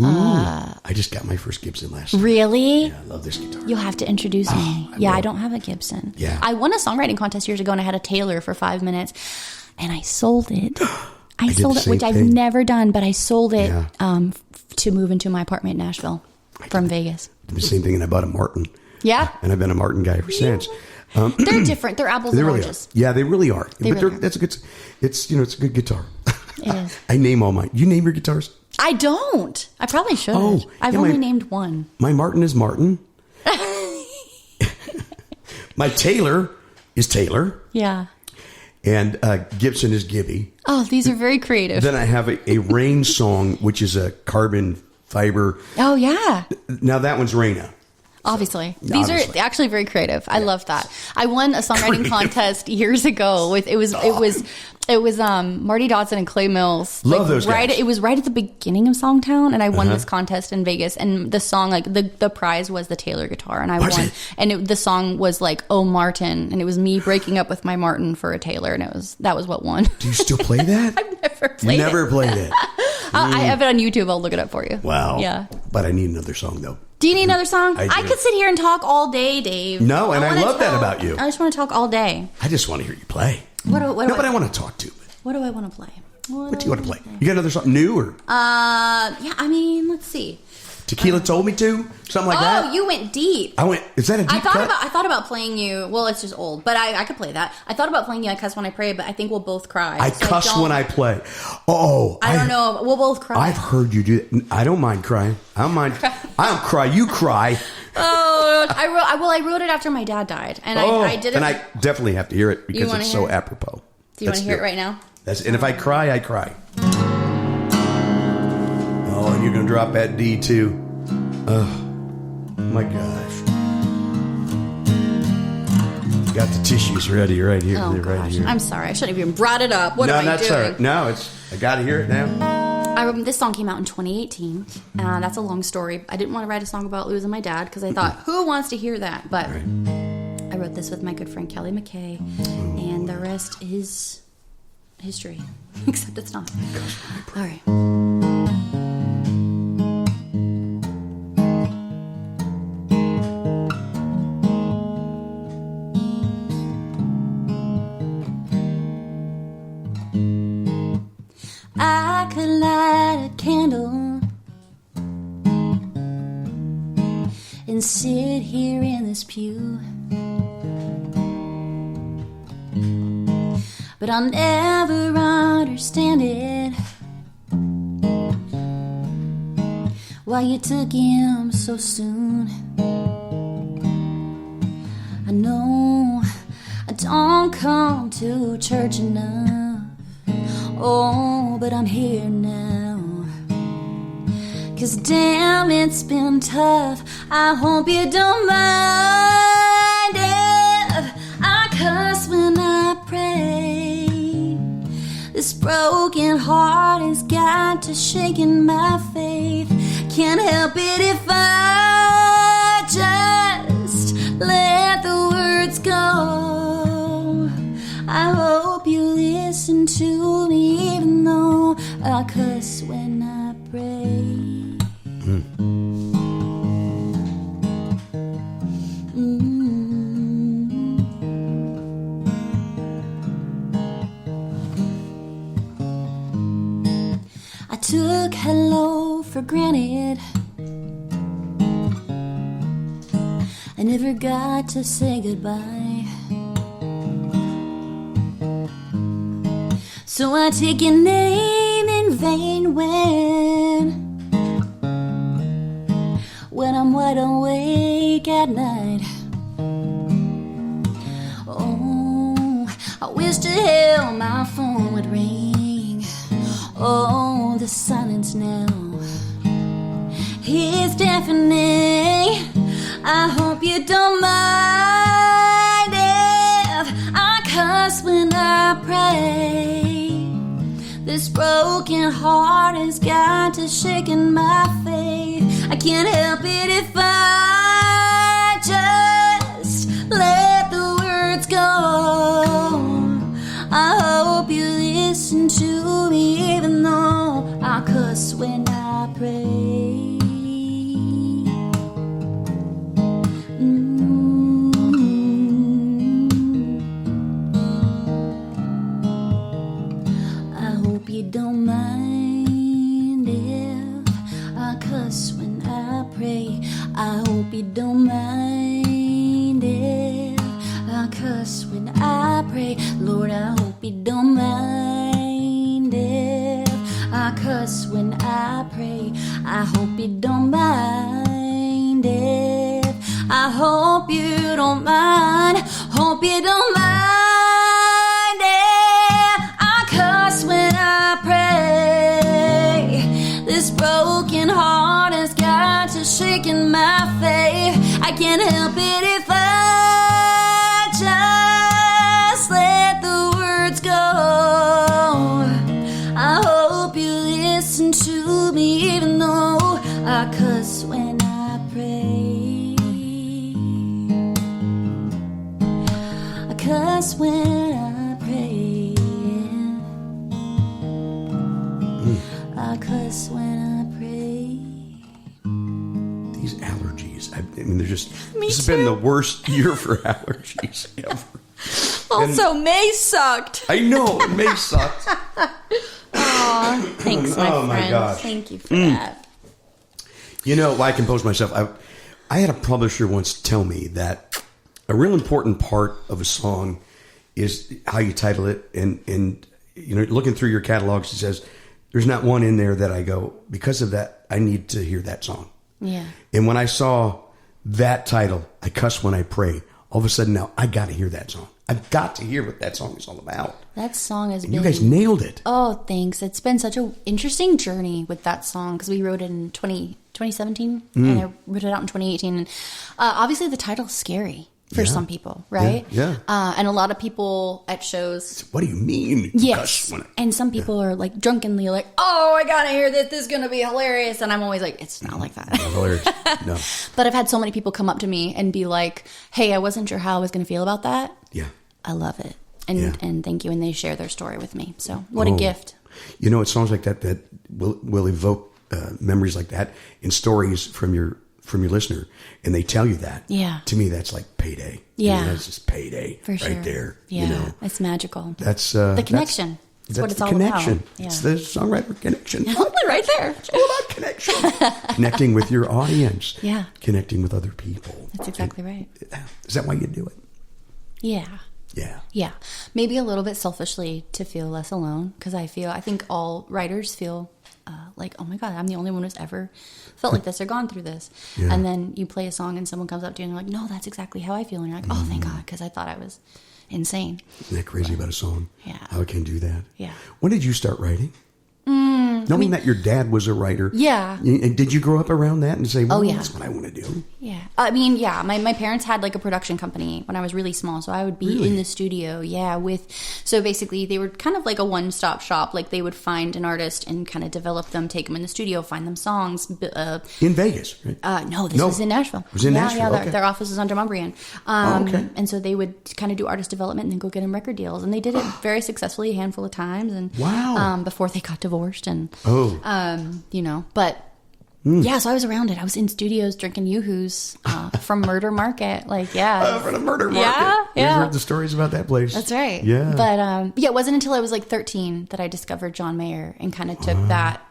I just got my first Gibson last night. Really? Yeah, I love this guitar. You'll have to introduce me. I don't have a Gibson. Yeah. I won a songwriting contest years ago, and I had a Taylor for 5 minutes, and I sold it. I sold it, which I've never done, but I sold it to move into my apartment in Nashville from Vegas. The same thing, and I bought a Martin. Yeah. And I've been a Martin guy ever since. They're different. They're apples and oranges. Yeah, they really are. It's a good guitar. It is. I name all mine. You name your guitars? I don't. I probably should. I've only named one. My Martin is Martin. My Taylor is Taylor. Yeah. And Gibson is Gibby. Oh, these are very creative. Then I have a Rain song, which is a carbon fiber. Oh, yeah. Now that one's Raina. Obviously. These are actually very creative. I love that. I won a songwriting contest years ago with it was Marty Dodson and Clay Mills. Love those guys. It was right at the beginning of Songtown, and I won this contest in Vegas, and the song, like the prize was the Taylor guitar, and I won. And the song was like, Oh Martin, and it was me breaking up with my Martin for a Taylor, and that was what won. Do you still play that? I've never played it. You never played it. I have it on YouTube. I'll look it up for you. Wow. Yeah. But I need another song though. Do you need another song? I could sit here and talk all day, Dave. No, and I love that about you. I just want to talk all day. I just want to hear you play. But I want to talk to. What do I want to play? What do you want to play? You got another song new or? Yeah, I mean, let's see. Tequila Told Me To? Something like that? Oh, you went deep. Is that a deep cut? I thought about playing you. Well, it's just old, but I could play that. I thought about playing you I Cuss When I Pray, but I think we'll both cry. I cuss when I play. Oh. I don't know. We'll both cry. I've heard you do that. I don't mind crying. I don't mind. I don't cry. You cry. Oh, I wrote it after my dad died, and I did it. And I definitely have to hear it because it's so apropos. Do you want to hear it right now? And if I cry, I cry. Oh, and you're going to drop that D too. Oh, my gosh. Got the tissues ready right here. Oh, right here. I'm sorry. I shouldn't have even brought it up. What am I doing? No, that's all right. No, I got to hear it now. This song came out in 2018. That's a long story. I didn't want to write a song about losing my dad because I thought, who wants to hear that? But I wrote this with my good friend Kelly McKay, and the rest is history. Except it's not. All right. I could light a candle and sit here in this pew, but I'll never understand it, why you took him so soon. I know I don't come to church enough, oh, but I'm here now, 'cause damn, it's been tough. I hope you don't mind if I cuss when I pray. This broken heart has got to shaking my faith. Can't help it if I just let the words go. I hope you listen to me even though I cuss when I pray. I took hello for granted. I never got to say goodbye. So I take your name in vain when I'm wide awake at night. Oh, I wish to hell my phone would ring. Oh, the silence now is deafening. I hope you don't mind if I cuss when I pray. This broken heart has got to shaking my faith. I can't help it if I just let the words go. I hope you listen to me even though I cuss when I pray. You don't mind if I cuss when I pray. I hope you don't mind if I cuss when I pray. Lord, I hope you don't mind if I cuss when I pray. I hope you don't mind if I hope you don't mind. Hope you don't mind. This broken heart has got to shaking my faith. I can't help it if I just let the words go. I hope you listen to me even though I cuss when I pray. I cuss when I pray. I cuss when I pray. These allergies. I mean, they're just... This has been the worst year for allergies ever. Also, May sucked. I know. May sucked. Aw, thanks, my Oh, my friend. gosh. Thank you for that. You know, I composed myself. I had a publisher once tell me that a real important part of a song is how you title it. And you know, looking through your catalogs, he says... There's not one in there that I go, because of that, I need to hear that song. Yeah. And when I saw that title, I cuss when I pray, all of a sudden now, I got to hear that song. I've got to hear what that song is all about. That song has been... You guys nailed it. Oh, thanks. It's been such an interesting journey with that song because we wrote it in 2017 and I wrote it out in 2018. And obviously the title's scary. for some people, right? Yeah. And a lot of people at shows. What do you mean? Yes. And some people are like drunkenly like, oh, I gotta hear this. This is gonna be hilarious. And I'm always like, it's not like that. Hilarious. No. But I've had so many people come up to me and be like, hey, I wasn't sure how I was gonna feel about that. Yeah. I love it. And thank you. And they share their story with me. So what a gift. You know, it songs like that will evoke memories like that and stories from your listener, and they tell you that. Yeah. To me, that's like payday. Yeah. That's just payday For sure. right there. Yeah. You know? It's magical. That's the connection. That's what it's all connection. about. Yeah. It's the songwriter connection. Right there. It's all about connection. Connecting with your audience. Yeah. Connecting with other people. That's exactly right. Is that why you do it? Yeah. Yeah. Yeah. Maybe a little bit selfishly to feel less alone, because I think all writers feel like, oh my God, I'm the only one who's ever felt like this or gone through this. Yeah. And then you play a song and someone comes up to you and you're like, no, that's exactly how I feel. And you're like, oh, thank God, because I thought I was insane. Isn't that crazy about a song? Yeah. How it can do that? Yeah. When did you start writing? Knowing that your dad was a writer. Yeah. And did you grow up around that and say, well, yeah. that's what I want to do? Yeah. I mean, yeah, my parents had like a production company when I was really small. So I would be in the studio. Yeah. So basically they were kind of like a one-stop shop. Like they would find an artist and kind of develop them, take them in the studio, find them songs. In Vegas, right? No, this was in Nashville. It was in Nashville. Yeah, okay. their office is on Drummondbrian. Okay. And so they would kind of do artist development and then go get them record deals. And they did it very successfully a handful of times. And wow. Before they got divorced and you know, but yeah, so I was around it. I was in studios drinking Yoo-Hoos from Murder Market. Like, yeah. From the Murder Market. Yeah. We've heard the stories about that place. That's right. Yeah. But yeah, it wasn't until I was like 13 that I discovered John Mayer and kind of took that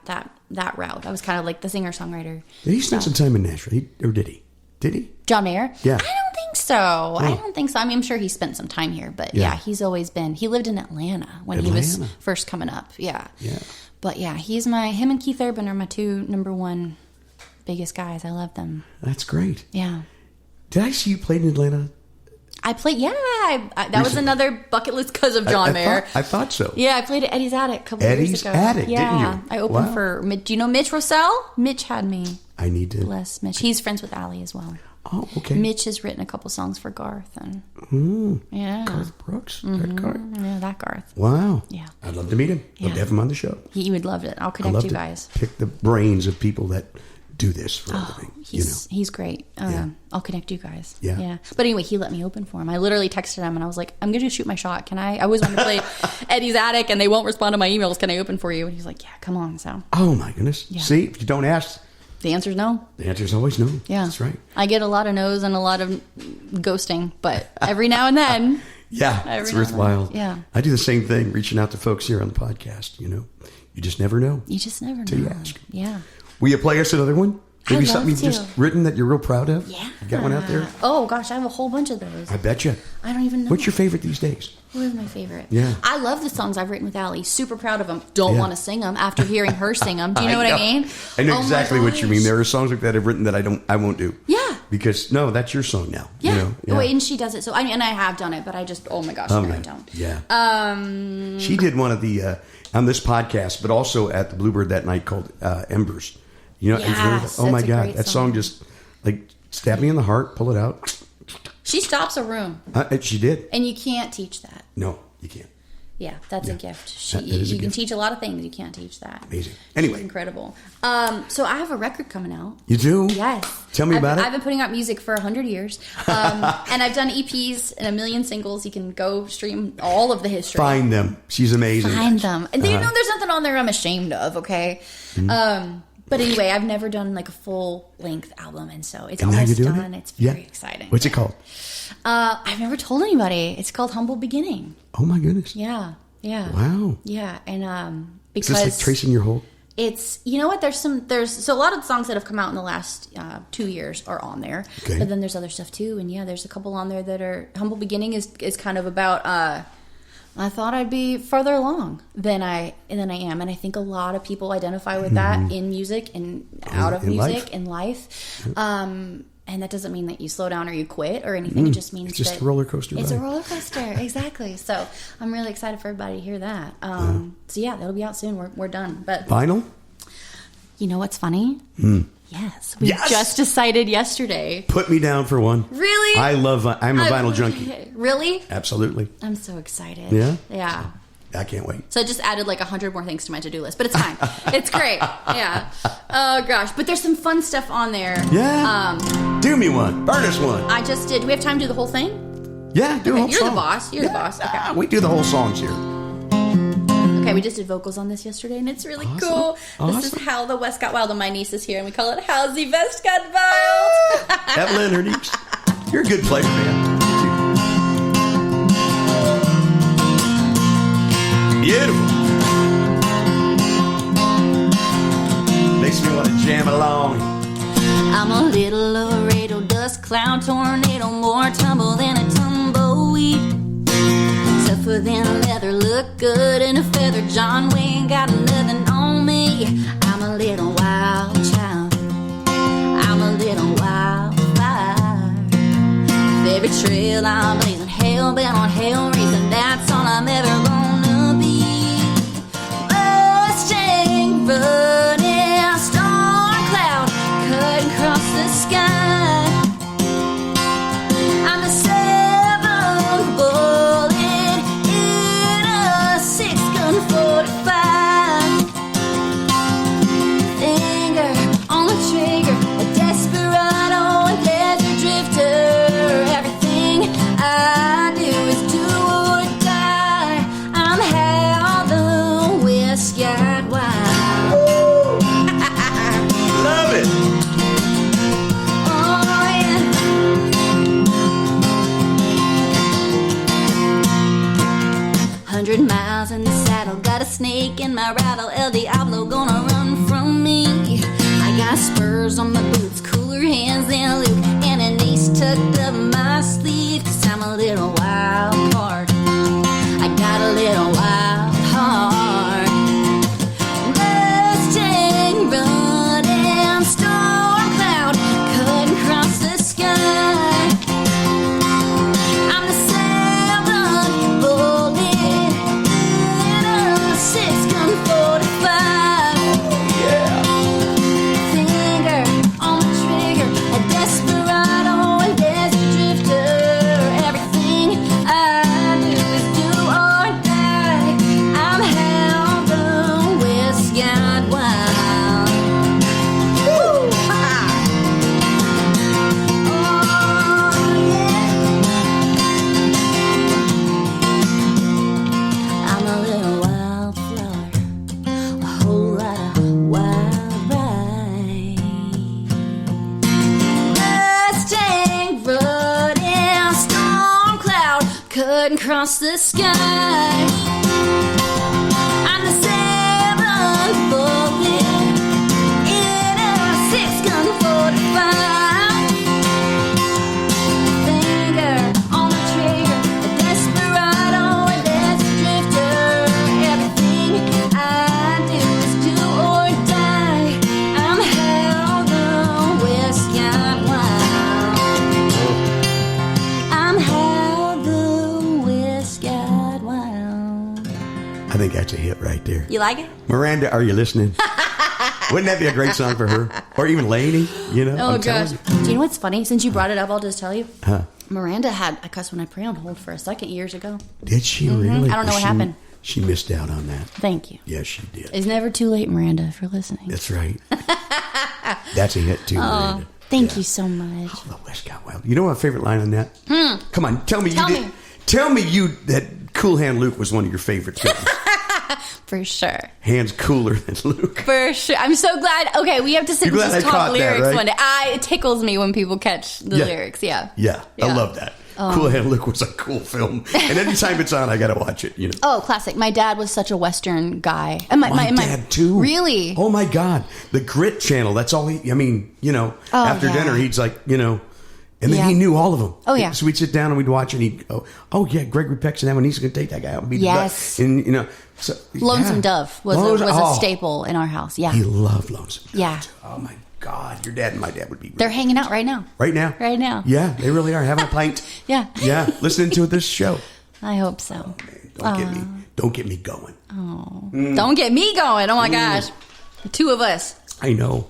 route. I was kind of like the singer-songwriter. Did he spend some time in Nashville? Or did he? Did he? John Mayer? Yeah. I don't think so. I don't think so. I mean, I'm sure he spent some time here, but yeah, he's always been. He lived in Atlanta when he was first coming up. Yeah. Yeah. But yeah, him and Keith Urban are my two number one biggest guys. I love them. That's great. Yeah. Did I see you played in Atlanta? I played, that was another bucket list because of John Mayer. I thought so. Yeah, I played at Eddie's Attic a couple of years ago. Eddie's Attic, didn't you? I opened for, do you know Mitch Rossell? Mitch had me. I need to. Bless Mitch. He's friends with Allie as well. Oh, okay. Mitch has written a couple songs for Garth. And yeah. Garth Brooks? That Garth? Yeah, that Garth. Wow. Yeah. I'd love to meet him. Love to have him on the show. He would love it. I'll connect you guys. Pick the brains of people that do this for a living. He's great. I'll connect you guys. Yeah. But anyway, he let me open for him. I literally texted him and I was like, I'm going to shoot my shot. Can I always want to play Eddie's Attic and they won't respond to my emails. Can I open for you? And he's like, yeah, come on. So. Oh my goodness. Yeah. See, if you don't ask. The answer's no. The answer's always no. Yeah. That's right. I get a lot of no's and a lot of ghosting, but every now and then. Yeah, it's worthwhile. Yeah. I do the same thing, reaching out to folks here on the podcast, you know. You just never know. You just never know. Till you ask. Yeah. Will you play us another one? Maybe I'd something love you've to. just written that you're real proud of? Yeah. You got one out there? Oh, gosh, I have a whole bunch of those. I bet you. I don't even know. What's your favorite these days? What is my favorite? Yeah. I love the songs I've written with Allie. Super proud of them. Don't want to sing them after hearing her sing them. Do you know what I mean? I know exactly what you mean. There are songs like that I've written that I won't do. Yeah. Because, no, that's your song now. Yeah. You know? Yeah. Wait, and she does it. So, I have done it, but I just, oh my gosh, no, I don't. Yeah. She did one of the, on this podcast, but also at the Bluebird that night called Embers. You know, yes, oh my that's a God, great that song just like stabbed me in the heart, pull it out. She stops a room. She did. And you can't teach that. No, you can't. Yeah, that's a gift. You can teach a lot of things. You can't teach that. Amazing. Anyway. She's incredible. So I have a record coming out. You do? Yes. Tell me about it. I've been putting out music for 100 years. And I've done EPs and 1 million singles. You can go stream all of the history. Find them. She's amazing. Find them. And you know there's nothing on there I'm ashamed of, okay? But anyway, I've never done like a full-length album, and so it's almost done. It's very exciting. What's it called? I've never told anybody. It's called Humble Beginning. Oh my goodness. Yeah. Wow. Yeah, and because is this like tracing your whole? It's, you know what? There's a lot of the songs that have come out in the last 2 years are on there, but then there's other stuff too, and there's a couple on there that are Humble Beginning is kind of about. I thought I'd be further along than I am, and I think a lot of people identify with that in music and out of music in life. And that doesn't mean that you slow down or you quit or anything. It just means it's just a roller coaster. It's a roller coaster, exactly. So I'm really excited for everybody to hear that. So that'll be out soon. We're done. But vinyl. You know what's funny? Yes. We Yes! just decided yesterday. Put me down for one. Really? I'm a vinyl junkie. Really? Absolutely. I'm so excited. Yeah? Yeah. I can't wait. So I just added like 100 more things to my to-do list, but it's fine. It's great. Yeah. Oh, gosh. But there's some fun stuff on there. Yeah. Do me one. Burn us one. I just did. Do we have time to do the whole thing? Yeah, do a whole You're song. the boss. You're the boss. Okay. We do the whole songs here. Okay, we just did vocals on this yesterday, and it's really cool. This is How the West Got Wild, and my niece is here, and we call it How the West Got Wild. Evelyn, her niece. You're a good player, man. Beautiful. Makes me want to jam along. I'm a little Laredo dust cloud tornado, more tumble than a tumbleweed. Tougher than leather, look good in a feather. John Wayne got nothing on me. I'm a little wild child. I'm a little wildfire. Every trail I'm blazing, hell bent on hell raising. That's all I'm ever gonna be. Mustang running, storm cloud cutting across the sky. I'm a seventh bullet in a 6-gun 45. Finger on the trigger, a desperado, a desert drifter. Everything I do is do or die. I'm how the West got wild. Love it. Oh, yeah. 100 miles in the saddle, got a snake in my rattle. El Diablo gonna run from me. I got spurs on my boots, cooler hands than Luke, and an ace tucked up my sleeve. 'Cause I'm a little wild card. I got a little wild heart. Mustang running, storm cloud cutting across the sky. I'm the seventh bullet in a 6-gun 45. Yeah. Finger on the trigger, a desperado, a desert drifter. Everything I do is do or die. I'm how the West got wild. Woo! Ha! Oh, yeah. I'm a little wildflower, a whole lot of wild ride. Mustang running, storm cloud cutting across the sky. I'm the seventh bullet in a 6-gun 45. Finger on the trigger, a desperado, a desert drifter. Everything I do is do or die. I'm how the West got wild. I'm how the West got wild. I think that's a hit right there. You like it? Miranda, are you listening? Wouldn't that be a great song for her? Or even Lainey, you know? Oh, I'm telling gosh. you. Do you know what's funny? Since you brought it up, I'll just tell you. Huh. Miranda had a cuss when I pray on hold for a second years ago. Did she really? I don't know what happened. She missed out on that. Thank you. Yes, she did. It's never too late, Miranda, for listening. That's right. That's a hit too, Miranda. Thank you so much. Oh, the West got wild. You know my favorite line on that? Come on, tell me Tell you did. me. Tell me you that Cool Hand Luke was one of your favorite films. For sure. Hands cooler than Luke. For sure. I'm so glad. Okay, we have to sit You're and glad just I talk caught that, lyrics right? one day. It tickles me when people catch the Yeah. lyrics. Yeah. Yeah, I Yeah. love that. Cool Hand Luke was a cool film, and anytime it's on, I got to watch it. You know. Oh, classic. My dad was such a Western guy. And my dad too. Really? Oh my God, the Grit Channel. That's all he. I mean, you know, after yeah. dinner, he's like, you know, and then Yeah. he knew all of them. Oh, yeah. So we'd sit down and we'd watch, and he'd go, "Oh yeah, Gregory Peck's in that one. He's going to take that guy out and beat the Yes. butt." And you know, so, Lonesome yeah. Dove was Lonesome- a staple in our house. Yeah. He loved Lonesome Dove. Yeah. Oh my God, your dad and my dad would be. They're hanging out right now. right now. Right now. Yeah, they really are having a pint. Yeah. Yeah, listening to this show. I hope so. Don't get me going. Don't get me going. Oh my gosh. The two of us. I know.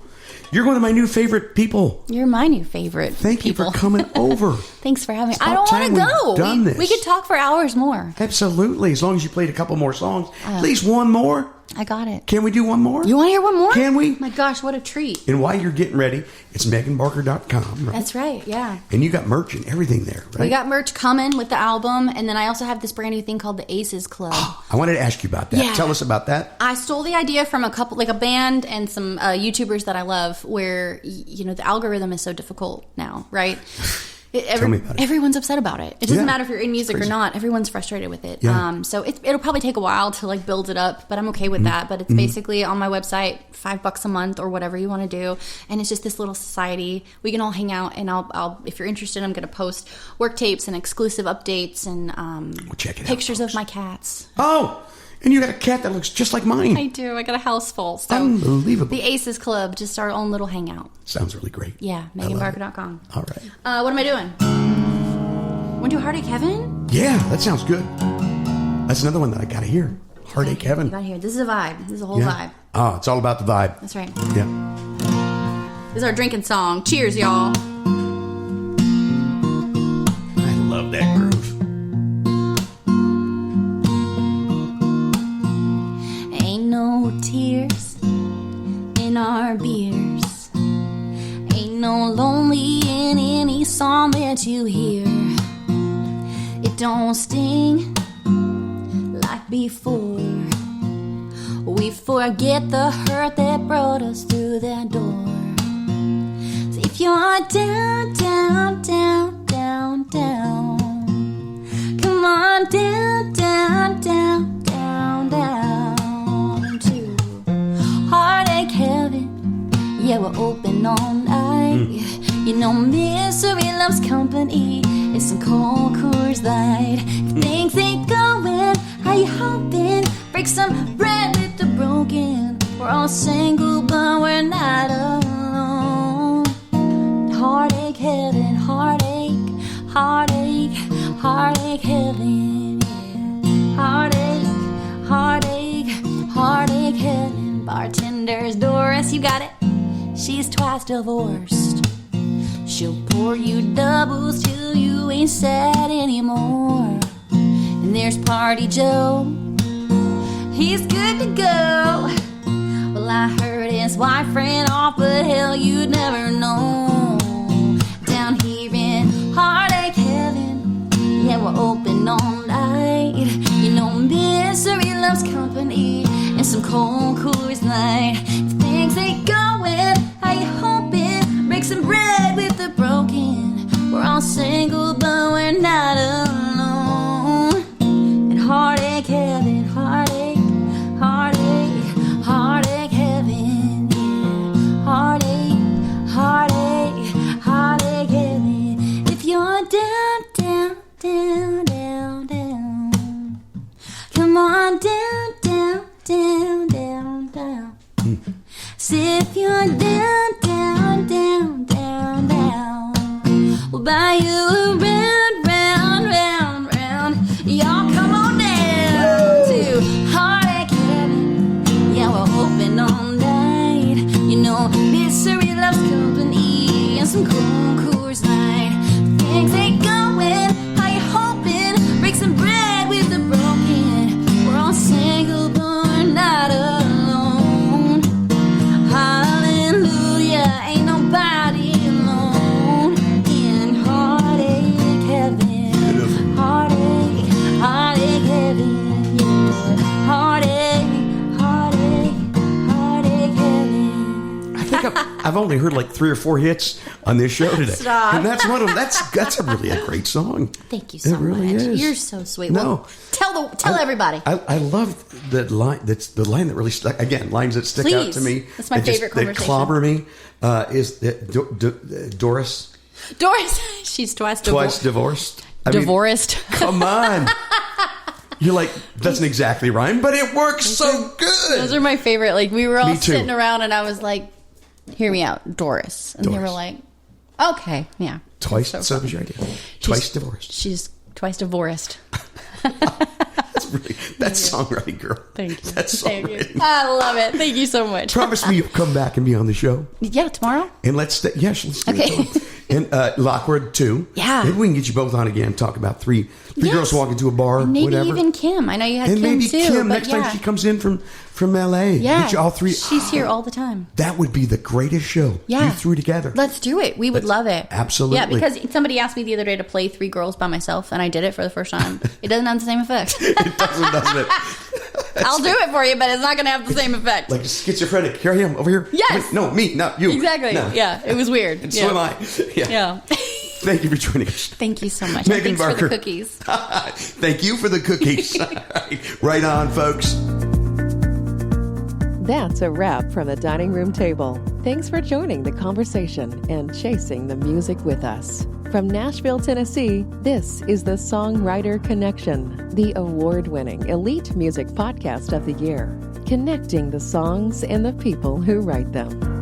You're one of my new favorite people. You're my new favorite. Thank people. you for coming over. Thanks for having me. It's I don't about want to time go. we've done this. We could talk for hours more. Absolutely. As long as you played a couple more songs. At least one more. I got it. Can we do one more? You want to hear one more? Can we? My gosh, what a treat. And while you're getting ready, it's meganbarker.com, right? That's right, yeah. And you got merch and everything there, right? We got merch coming with the album, and then I also have this brand new thing called the Aces Club. I wanted to ask you about that. Yeah. Tell us about that. I stole the idea from a couple, like a band and some YouTubers that I love, where, the algorithm is so difficult now, right? Tell me about it. Everyone's upset about it. It doesn't Yeah. matter if you're in music or Crazy. not. Everyone's frustrated with it. Yeah. So it'll probably take a while to like build it up, but I'm okay with that. But it's basically on my website, $5 a month or whatever you want to do, and it's just this little society. We can all hang out, and I'll if you're interested, I'm going to post work tapes and exclusive updates and check it out, pictures folks. of my cats. Oh, and you got a cat that looks just like mine. I do. I got a house full. So Unbelievable. the Aces Club, just our own little hangout. Sounds really great. Yeah, I love meganbarker.com. it. All right. What am I doing? Want to do Heartache Heaven? Yeah, that sounds good. That's another one that I got to hear. Heartache Heaven. You got to hear. This is a vibe. This is a whole Yeah. vibe. Oh, it's all about the vibe. That's right. Yeah. This is our drinking song. Cheers, y'all. I love that groove. Ain't no tears in our beers. Ain't no lonely in any song that you hear. It don't sting like before. We forget the hurt that brought us through that door. So if you're down, down, down, down, down, come on down, down, down, down, down to Heartache Heaven. Yeah, we're open all night. You know misery loves company. It's some cold Coors Light. If things ain't going how you hoping, break some bread with the broken. We're all single, but we're not alone. Heartache Heaven, heartache, heartache, heartache heaven. Yeah. Heartache, heartache, heartache heaven. Bartender's Doris, you got it. She's twice divorced. She'll pour you doubles till you ain't sad anymore. And there's Party Joe, he's good to go. Well, I heard his wife ran off, but hell, you'd never know. Down here in Heartache Heaven, yeah, we're open all night. You know misery loves company and some cold Coors Light. If things ain't going how you hoping, break some bread with the broken. We're all single, but we're not alone. And Heartache Heaven, heartache, heartache, heartache heaven. Yeah. Heartache, heartache, heartache heaven. If you're down, down, down, down, down, come on down, down, down, down, down. So if you're down, down, down, down, down, we'll buy you a round, round, round, round. Y'all come on down to Heartache Heaven. Yeah, we're open all night. You know, misery loves company and some cold Coors Light. Things ain't going how you hoping. Break some bread with the broken. We're all single, but we're not alone. Hallelujah, ain't nobody alone in Heartache Heaven. Heartache, heartache heaven. Yeah, heartache, heartache, heartache heaven. I think I've only heard like 3 or 4 hits on this show today. Stop. And that's one of them. That's a really a great song. Thank you so It really much. is. You're so sweet. No. Well, tell everybody. I love that line. That's the line that really stuck. Again, lines that stick out Please. to me. That's my that favorite that conversation. clobber me is that Doris Doris, she's twice divorced. I mean, divorced. come on. You're like, doesn't exactly rhyme, but it works so good. Those are my favorite. Like, we were all Me too. sitting around and I was like, hear me out, Doris. And they Doris. were like, okay, yeah. Twice. So So was your idea. Twice divorced. She's twice divorced. That's That's songwriting, girl. Thank you. That's songwriting. I love it. Thank you so much. Promise me you'll come back and be on the show. Yeah, tomorrow? And let's do it. And Lockwood, too. Yeah. Maybe we can get you both on again, talk about three girls walking to a bar, maybe whatever. Even Kim. I know you had and Kim, maybe too. Kim, but next time she comes in from L.A. Yeah. Get you all three. She's here all the time. That would be the greatest show you threw together. Let's do it. We would love it. Absolutely. Yeah, because somebody asked me the other day to play 3 girls by myself, and I did it for the first time. It doesn't have the same effect. It doesn't it? I'll do it for you, but it's not going to have the same effect. Like schizophrenic. Here I am, over here. Yes. Wait, no, me, not you. Exactly. No. Yeah, it was weird. And so am I. Yeah. Thank you for joining us. Thank you so much. Megan And thanks Barker. for the cookies. Thank you for the cookies. Right on, folks. That's a wrap from the dining room table. Thanks for joining the conversation and chasing the music with us. From Nashville, Tennessee, this is the Songwriter Connection, the award-winning elite music podcast of the year, connecting the songs and the people who write them.